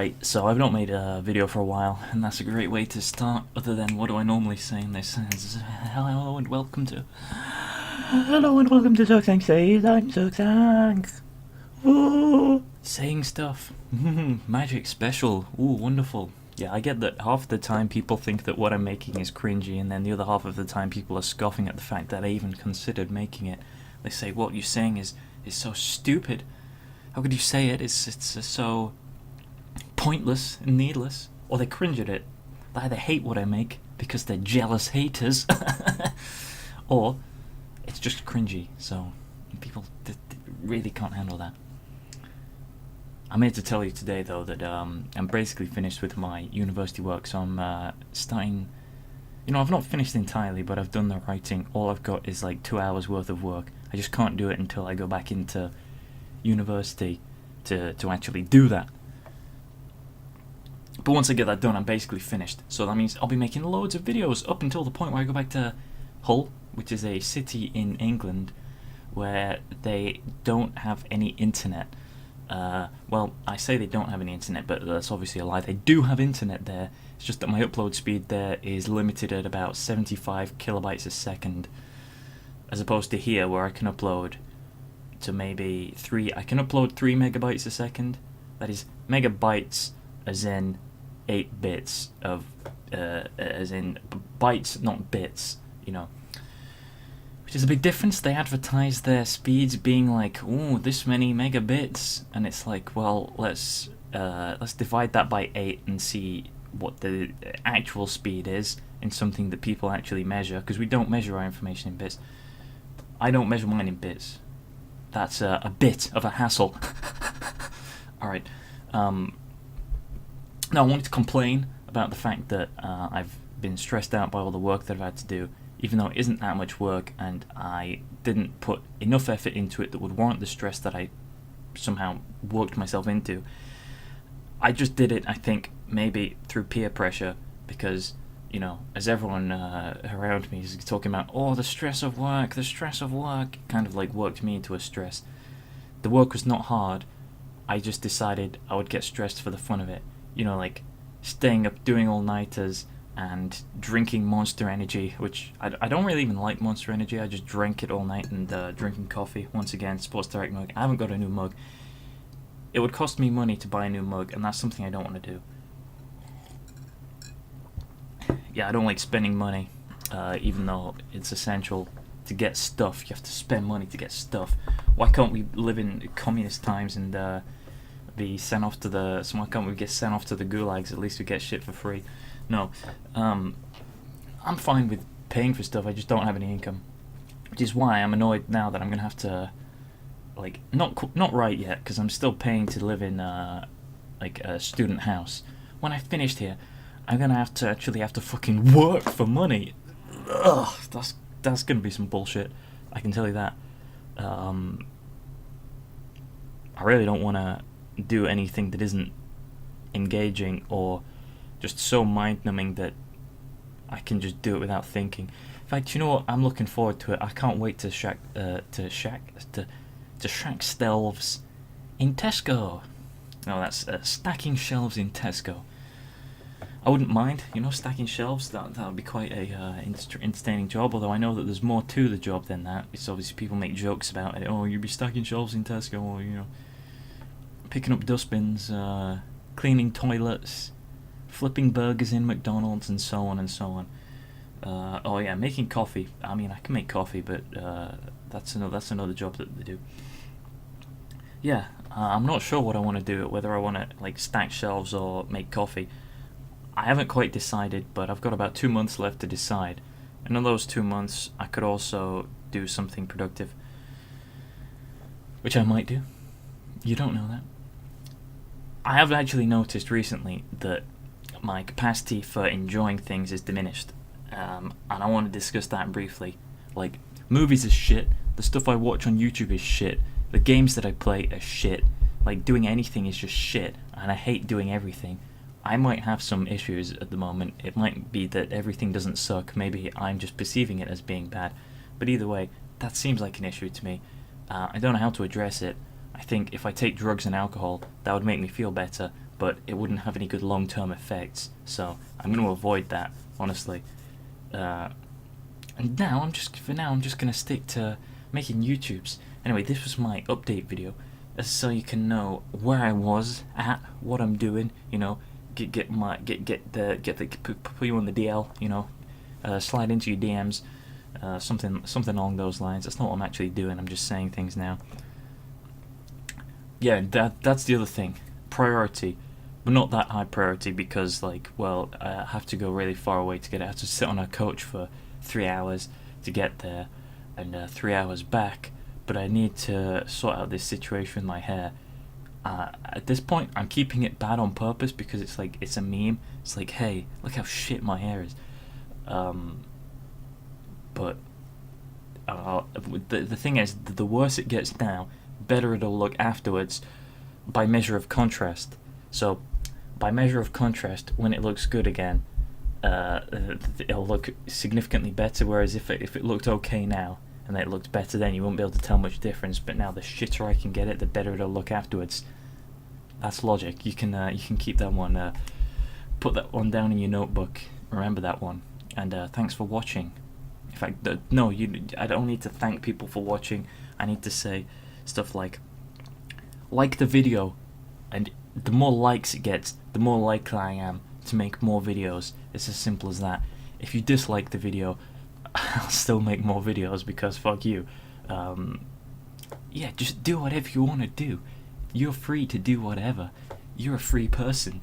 Right, so I've not made a video for a while, and that's a great way to start, other than what do I normally say in this? Hello and welcome to... Hello and welcome to Zirkzank Says I'm Zirkzank. Ooh, saying stuff. Magic special. Ooh, wonderful. Yeah, I get that half the time people think that what I'm making is cringy, and then the other half of the time people are scoffing at the fact that I even considered making it. They say, what you're saying is so stupid. How could you say it? It's so pointless and needless. Or they cringe at it. They either hate what I make because they're jealous haters, or it's just cringy, so people really can't handle that. I'm here to tell you today, though, that I'm basically finished with my university work, so I'm starting... I've not finished entirely, but I've done the writing. All I've got is like 2 hours worth of work. I just can't do it until I go back into university to actually do that. But once I get that done, I'm basically finished. So that means I'll be making loads of videos up until the point where I go back to Hull, which is a city in England where they don't have any internet. Well, I say they don't have any internet, but that's obviously a lie. They do have internet there. It's just that my upload speed there is limited at about 75 kilobytes a second, as opposed to here where I can upload to maybe 3. I can upload 3 megabytes a second. That is megabytes as in 8 bits of, as in bytes, not bits, which is a big difference. They advertise their speeds being like, ooh, this many megabits, and it's like, well, let's divide that by 8 and see what the actual speed is in something that people actually measure, because we don't measure our information in bits. I don't measure mine in bits. That's a bit of a hassle. Alright, now I wanted to complain about the fact that I've been stressed out by all the work that I've had to do, even though it isn't that much work, and I didn't put enough effort into it that would warrant the stress that I somehow worked myself into. I just did it, I think, maybe through peer pressure, because, as everyone around me is talking about, oh, the stress of work, it kind of like worked me into a stress. The work was not hard. I just decided I would get stressed for the fun of it. Like staying up doing all-nighters and drinking Monster Energy, which I don't really even like Monster Energy. I just drank it all night, and drinking coffee. Once again, Sports Direct mug. I haven't got a new mug. It would cost me money to buy a new mug, and that's something I don't want to do. Yeah, I don't like spending money, even though it's essential to get stuff. You have to spend money to get stuff. Why can't we live in communist times and be sent off to the... So why can't we get sent off to the gulags? At least we get shit for free. No, I'm fine with paying for stuff. I just don't have any income, which is why I'm annoyed now that I'm gonna have to, like, not right yet, because I'm still paying to live in like a student house. When I finished here, I'm gonna have to fucking work for money. Ugh, that's gonna be some bullshit. I can tell you that. I really don't want to do anything that isn't engaging or just so mind-numbing that I can just do it without thinking. In fact, you know what? I'm looking forward to it. I can't wait to shack shelves in Tesco. No, that's stacking shelves in Tesco. I wouldn't mind, stacking shelves. That would be quite a entertaining job. Although I know that there's more to the job than that. It's obviously people make jokes about it. Oh, you'd be stacking shelves in Tesco, or picking up dustbins, cleaning toilets, flipping burgers in McDonald's, and so on and so on. Oh yeah, making coffee. I mean, I can make coffee, but that's another job that they do. Yeah, I'm not sure what I want to do. Whether I want to like stack shelves or make coffee. I haven't quite decided, but I've got about 2 months left to decide. And in those 2 months, I could also do something productive, which I might do. You don't know that. I have actually noticed recently that my capacity for enjoying things is diminished, and I want to discuss that briefly. Like, movies is shit, the stuff I watch on YouTube is shit, the games that I play are shit, like doing anything is just shit, and I hate doing everything. I might have some issues at the moment. It might be that everything doesn't suck, maybe I'm just perceiving it as being bad, but either way, that seems like an issue to me. I don't know how to address it. I think if I take drugs and alcohol, that would make me feel better, but it wouldn't have any good long-term effects. So I'm going to avoid that, honestly. And now I'm just going to stick to making YouTubes. Anyway, this was my update video, so you can know where I was at, what I'm doing. You know, put you on the DL. You know, slide into your DMs, something along those lines. That's not what I'm actually doing. I'm just saying things now. Yeah, that's the other thing. Priority, but not that high priority, because like, well, I have to go really far away to get it. I have to sit on a coach for 3 hours to get there, and 3 hours back. But I need to sort out this situation with my hair. At this point, I'm keeping it bad on purpose because it's like, it's a meme. It's like, hey, look how shit my hair is. But the thing is, the worse it gets now, better it'll look afterwards, by measure of contrast. So, by measure of contrast, when it looks good again, it'll look significantly better. Whereas if it looked okay now, and it looked better then, you won't be able to tell much difference. But now, the shitter I can get it, the better it'll look afterwards. That's logic. You can keep that one. Put that one down in your notebook. Remember that one. And thanks for watching. In fact, no, I don't need to thank people for watching. I need to say stuff like the video, and the more likes it gets, the more likely I am to make more videos. It's as simple as that. If you dislike the video, I'll still make more videos, because fuck you. Yeah, just do whatever you want to do. You're free to do whatever. You're a free person.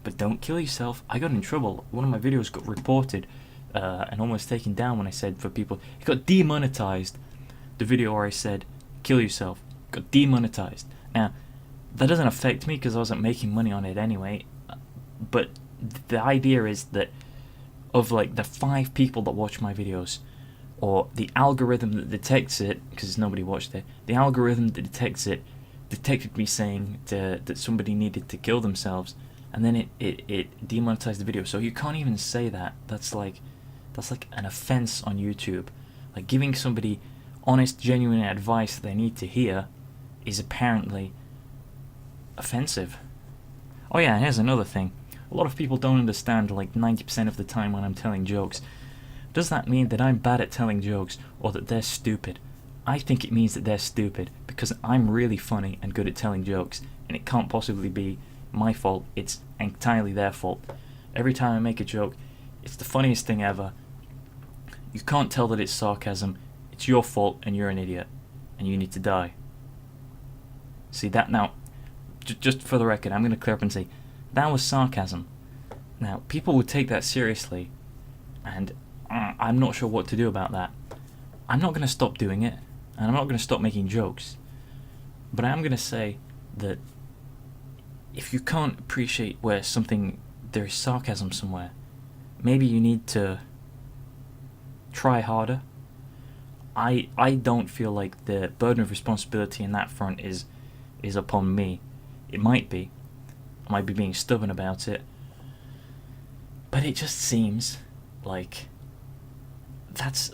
But don't kill yourself. I got in trouble. One of my videos got reported and almost taken down when I said for people. It got demonetized. The video where I said, kill yourself, got demonetized. Now, that doesn't affect me because I wasn't making money on it anyway. But the idea is that of like the 5 people that watch my videos, or the algorithm that detects it, because nobody watched it, the algorithm that detects it detected me saying that somebody needed to kill themselves, and then it demonetized the video. So you can't even say that. That's like an offense on YouTube. Like, giving somebody honest, genuine advice that they need to hear is apparently offensive. Oh yeah, here's another thing. A lot of people don't understand, like 90% of the time when I'm telling jokes. Does that mean that I'm bad at telling jokes, or that they're stupid? I think it means that they're stupid, because I'm really funny and good at telling jokes, and it can't possibly be my fault. It's entirely their fault. Every time I make a joke, it's the funniest thing ever. You can't tell that it's sarcasm. It's your fault, and you're an idiot, and you need to die. See that? Now, just for the record, I'm going to clear up and say, that was sarcasm. Now, people would take that seriously, and I'm not sure what to do about that. I'm not going to stop doing it, and I'm not going to stop making jokes, but I am going to say that if you can't appreciate where there is sarcasm somewhere, maybe you need to try harder. I don't feel like the burden of responsibility in that front is upon me. It might be. I might be being stubborn about it, but it just seems like that's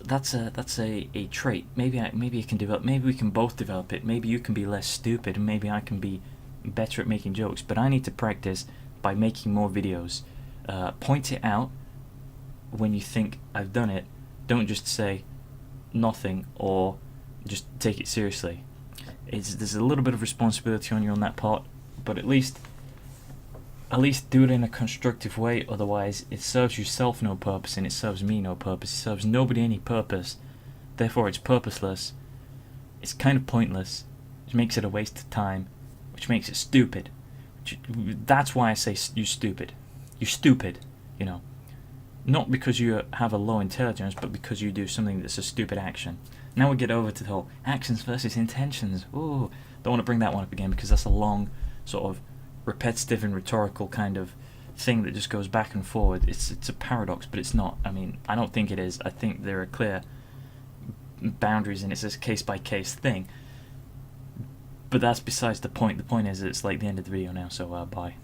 a trait. Maybe I can develop. Maybe we can both develop it. Maybe you can be less stupid, and maybe I can be better at making jokes. But I need to practice by making more videos. Point it out when you think I've done it. Don't just say nothing or just take it seriously. There's a little bit of responsibility on you on that part, but at least do it in a constructive way. Otherwise, it serves yourself no purpose, and it serves me no purpose. It serves nobody any purpose. Therefore, it's purposeless. It's kind of pointless, which makes it a waste of time, which makes it stupid. That's why I say you're stupid. You're stupid, you know. Not because you have a low intelligence, but because you do something that's a stupid action. Now we get over to the whole actions versus intentions. Ooh, don't want to bring that one up again, because that's a long, sort of repetitive and rhetorical kind of thing that just goes back and forward. It's a paradox, but it's not. I mean, I don't think it is. I think there are clear boundaries, and it's a case-by-case thing. But that's besides the point. The point is, it's like the end of the video now, so bye.